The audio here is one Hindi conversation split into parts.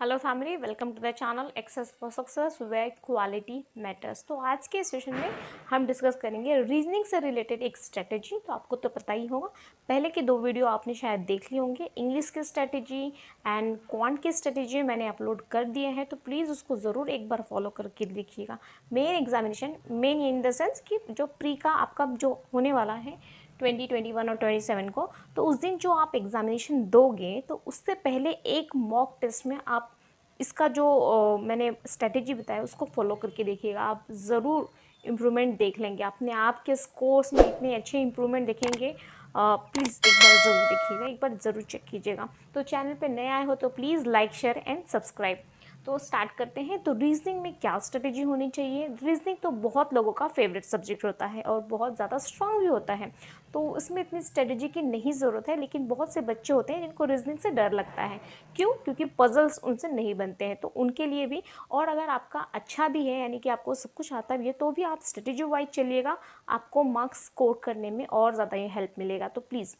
Hello family, welcome to the channel access for success where quality matters. तो आज के सेशन में हम डिस्कस करेंगे रीजनिंग से रिलेटेड एक स्ट्रेटेजी। तो आपको तो पता ही होगा, पहले के दो वीडियो आपने शायद देख लिए होंगे। इंग्लिश की स्ट्रेटेजी एंड क्वांट की स्ट्रेटेजी मैंने अपलोड कर दिए हैं, तो प्लीज़ उसको ज़रूर एक बार फॉलो करके देखिएगा। Main examination, main in the sense कि जो प्री का आपका जो होने वाला है 2021 और 27 को, तो उस दिन जो आप एग्जामिनेशन दोगे तो उससे पहले एक मॉक टेस्ट में आप इसका जो मैंने स्ट्रेटेजी बताया उसको फॉलो करके देखिएगा। आप ज़रूर इम्प्रूवमेंट देख लेंगे, अपने आप के स्कोर्स में इतने अच्छे इम्प्रूवमेंट देखेंगे। प्लीज़ एक बार ज़रूर देखिएगा, एक बार ज़रूर चेक कीजिएगा। तो चैनल पे नए आए हो तो please like, share and subscribe. तो स्टार्ट करते हैं। तो रीजनिंग में क्या स्ट्रेटेजी होनी चाहिए? रीजनिंग तो बहुत लोगों का फेवरेट सब्जेक्ट होता है और बहुत ज़्यादा स्ट्रांग भी होता है, तो उसमें इतनी स्ट्रेटेजी की नहीं ज़रूरत है। लेकिन बहुत से बच्चे होते हैं जिनको रीजनिंग से डर लगता है। क्यों? क्योंकि पजल्स उनसे नहीं बनते हैं, तो उनके लिए भी। और अगर आपका अच्छा भी है, यानी कि आपको सब कुछ आता भी है, तो भी आप स्ट्रेटेजी वाइज चलिएगा, आपको मार्क्स स्कोर करने में और ज़्यादा ये हेल्प मिलेगा। तो प्लीज़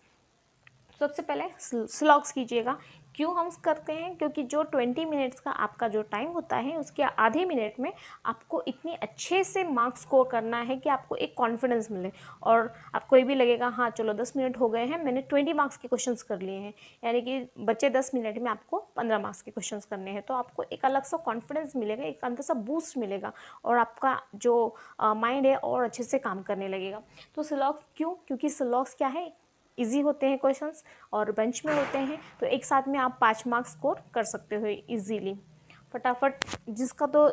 सबसे पहले स्लॉग्स कीजिएगा। क्यों हम करते हैं? क्योंकि जो 20 मिनट्स का आपका जो टाइम होता है, उसके आधे मिनट में आपको इतनी अच्छे से मार्क्स स्कोर करना है कि आपको एक कॉन्फिडेंस मिले और आपको ये भी लगेगा हाँ चलो 10 मिनट हो गए हैं, मैंने 20 मार्क्स के क्वेश्चंस कर लिए हैं, यानी कि बच्चे 10 मिनट में आपको 15 मार्क्स के क्वेश्चंस करने हैं। तो आपको एक अलग सा कॉन्फिडेंस मिलेगा, एक अंदर सा बूस्ट मिलेगा और आपका जो माइंड है और अच्छे से काम करने लगेगा। तो स्लॉग्स क्यों? क्योंकि स्लॉग्स क्या है, इजी होते हैं क्वेश्चंस और बेंच में होते हैं, तो एक साथ में आप 5 मार्क्स स्कोर कर सकते हो इजीली फटाफट। जिसका तो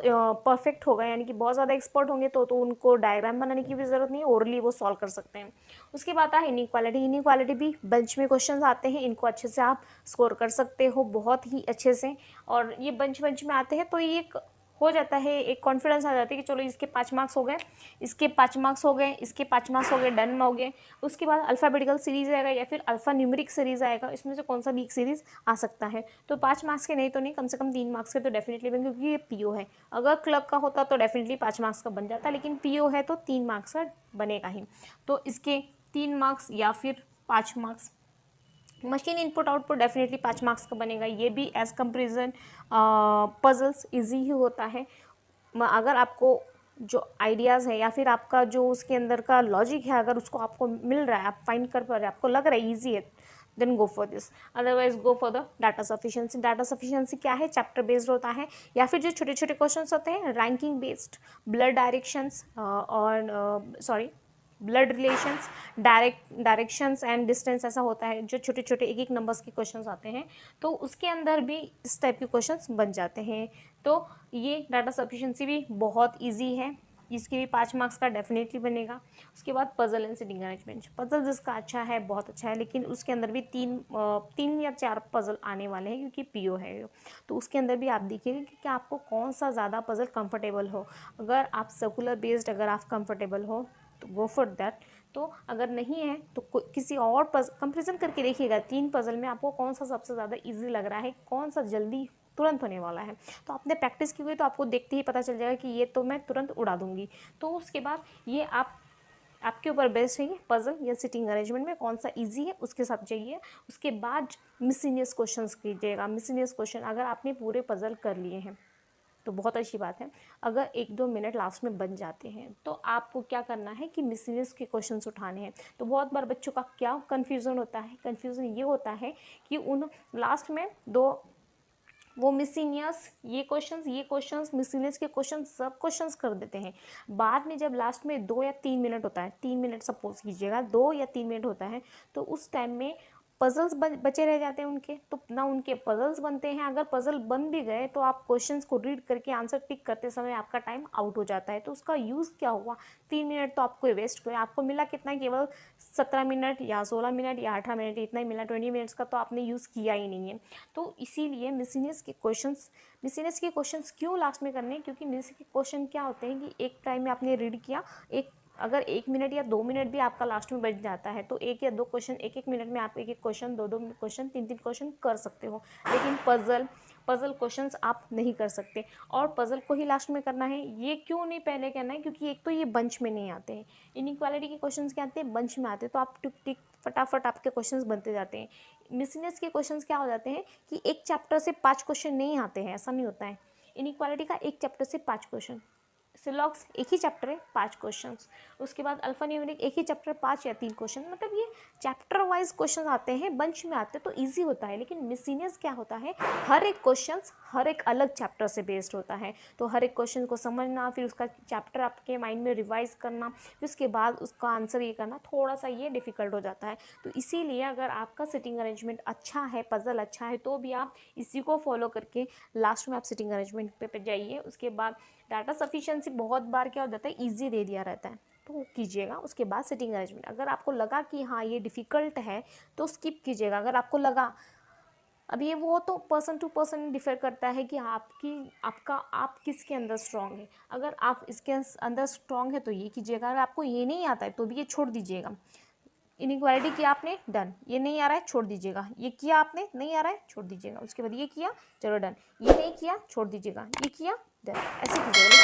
परफेक्ट होगा, यानी कि बहुत ज़्यादा एक्सपर्ट होंगे, तो उनको डायग्राम बनाने की भी ज़रूरत नहीं है, ओरली वो सॉल्व कर सकते हैं। उसके बाद है इनइक्वालिटी। इनइक्वालिटी भी बेंच में क्वेश्चंस आते हैं, इनको अच्छे से आप स्कोर कर सकते हो बहुत ही अच्छे से। और ये बेंच में आते हैं तो ये हो जाता है, एक कॉन्फिडेंस आ जाती है कि चलो इसके 5 मार्क्स हो गए, इसके 5 मार्क्स हो गए, इसके 5 मार्क्स हो गए, डन हो गए। उसके बाद अल्फ़ाबेटिकल सीरीज़ आएगा या फिर अल्फ़ा न्यूमेरिक सीरीज़ आएगा, इसमें से कौन सा भी एक सीरीज़ आ सकता है। तो 5 मार्क्स के नहीं तो नहीं, कम से कम 3 मार्क्स के तो डेफिनेटली बन, क्योंकि ये पीओ है। अगर क्लब का होता तो डेफिनेटली 5 मार्क्स का बन जाता, लेकिन पीओ है तो 3 मार्क्स का बनेगा ही। तो इसके 3 मार्क्स या फिर 5 marks. Machine input output definitely 5 marks का बनेगा, ये भी एज कंपेरिजन पजल्स इजी ही होता है। अगर आपको जो आइडियाज़ है या फिर आपका जो उसके अंदर का लॉजिक है, अगर उसको आपको मिल रहा है, आप फाइंड कर पा रहे हैं, आपको लग रहा है ईजी है, then go for this. Otherwise go for the data sufficiency. Data sufficiency क्या है? चैप्टर बेस्ड होता है, या फिर जो छोटे छोटे क्वेश्चंस होते हैं रैंकिंग बेस्ड, ब्लड डायरेक्शंस और sorry blood relations, directions and distance, ऐसा होता है जो छोटे छोटे एक एक नंबर्स के क्वेश्चंस आते हैं, तो उसके अंदर भी इस टाइप के क्वेश्चंस बन जाते हैं। तो ये डाटा सफिशिएंसी भी बहुत इजी है, इसके भी 5 मार्क्स का डेफिनेटली बनेगा। उसके बाद puzzle and sitting arrangement. Puzzle जिसका अच्छा है बहुत अच्छा है, लेकिन उसके अंदर भी तीन या 4 पजल आने वाले हैं, क्योंकि पीओ है। तो उसके अंदर भी आप देखिएगा कि आपको कौन सा ज़्यादा पजल कंफर्टेबल हो। अगर आप सर्कुलर बेस्ड अगर आप कंफर्टेबल हो तो गो फॉर दैट। तो अगर नहीं है तो किसी और कंपेरिजन करके देखिएगा, 3 पजल में आपको कौन सा सबसे ज़्यादा इजी लग रहा है, कौन सा जल्दी तुरंत होने वाला है। तो आपने प्रैक्टिस की हुई तो आपको देखते ही पता चल जाएगा कि ये तो मैं तुरंत उड़ा दूंगी। तो उसके बाद ये आपके ऊपर बेस्ड है, ये पजल या सिटिंग अरेंजमेंट में कौन सा इजी है उसके साथ जाइए। उसके बाद मिसलिनियस क्वेश्चंस कीजिएगा। मिसलिनियस क्वेश्चन अगर आपने पूरे पजल कर लिए हैं तो बहुत अच्छी बात है। अगर 1-2 मिनट लास्ट में बन जाते हैं तो आपको क्या करना है कि मिसलिनियस के क्वेश्चंस उठाने हैं। तो बहुत बार बच्चों का क्या कन्फ्यूज़न होता है? कन्फ्यूज़न ये होता है कि उन लास्ट में वो मिसलिनियस ये क्वेश्चंस मिसलिनियस के क्वेश्चंस सब क्वेश्चंस कर देते हैं। बाद में जब लास्ट में 2 या 3 मिनट होता है, 3 मिनट सपोज कीजिएगा, 2 या 3 मिनट होता है, तो उस टाइम में पजल्स बचे रह जाते हैं उनके, तो ना उनके पजल्स बनते हैं। अगर पजल बन भी गए तो आप क्वेश्चंस को रीड करके आंसर टिक करते समय आपका टाइम आउट हो जाता है। तो उसका यूज़ क्या हुआ? 3 मिनट तो आपको वेस्ट हुए। आपको मिला कितना? केवल 17 मिनट या 16 मिनट या 18 मिनट, इतना ही मिला। 20 मिनट्स का तो आपने यूज़ किया ही नहीं है। तो इसीलिए मिसलिनियस के क्वेश्चंस क्यों लास्ट में करने हैं? क्योंकि मिसलिनियस के क्वेश्चन क्या होते हैं कि एक टाइम में आपने रीड किया, अगर 1 मिनट या 2 मिनट भी आपका लास्ट में बच जाता है, तो 1 या 2 क्वेश्चन 1-1 मिनट में आप 1-1 क्वेश्चन, 2-2 क्वेश्चन, 3-3 क्वेश्चन कर सकते हो। लेकिन पजल क्वेश्चंस आप नहीं कर सकते, और पजल को ही लास्ट में करना है। ये क्यों नहीं पहले करना है? क्योंकि एक तो ये बंच में नहीं आते हैं। इनइक्वालिटी के क्वेश्चंस क्या आते हैं? बंच में आते हैं। तो आप टिक टिक फटाफट आपके क्वेश्चंस बनते जाते हैं। मिसलिनियस के क्वेश्चंस क्या हो जाते हैं कि एक चैप्टर से 5 क्वेश्चन नहीं आते हैं, ऐसा नहीं होता है। इनइक्वालिटी का एक चैप्टर से 5 क्वेश्चन, सिलॉक्स एक ही चैप्टर है 5 क्वेश्चंस, उसके बाद अल्फा न्यूमेरिक एक ही चैप्टर 5 या 3 क्वेश्चन, मतलब ये चैप्टर वाइज क्वेश्चन आते हैं, बंच में आते हैं तो इजी होता है। लेकिन मिसलिनियस क्या होता है, हर एक क्वेश्चन हर एक अलग चैप्टर से बेस्ड होता है, तो हर एक क्वेश्चन को समझना, फिर उसका चैप्टर आपके माइंड में रिवाइज करना, फिर उसके बाद उसका आंसर ये करना, थोड़ा सा ये डिफिकल्ट हो जाता है। तो इसीलिए अगर आपका सिटिंग अरेंजमेंट अच्छा है, पजल अच्छा है, तो भी आप इसी को फॉलो करके लास्ट में आप सिटिंग अरेंजमेंट पे जाइए। उसके बाद डाटा सफिशिएंसी बहुत बार क्या हो जाता है, ईजी दे दिया रहता है, तो कीजिएगा। उसके बाद सिटिंग अरेंजमेंट, अगर आपको लगा कि हाँ ये डिफ़िकल्ट है तो स्किप कीजिएगा। अगर आपको लगा, अब ये वो तो पर्सन टू पर्सन डिफर करता है कि आप किसके अंदर स्ट्रांग है। अगर आप इसके अंदर स्ट्रांग है तो ये कीजिएगा, अगर आपको ये नहीं आता है तो भी ये छोड़ दीजिएगा। इनइक्वालिटी किया आपने, डन, ये नहीं आ रहा है छोड़ दीजिएगा, ये किया आपने, नहीं आ रहा है छोड़ दीजिएगा, उसके बाद ये किया, चलो डन, ये नहीं किया छोड़ दीजिएगा, ये किया डन, ऐसे कीजिएगा।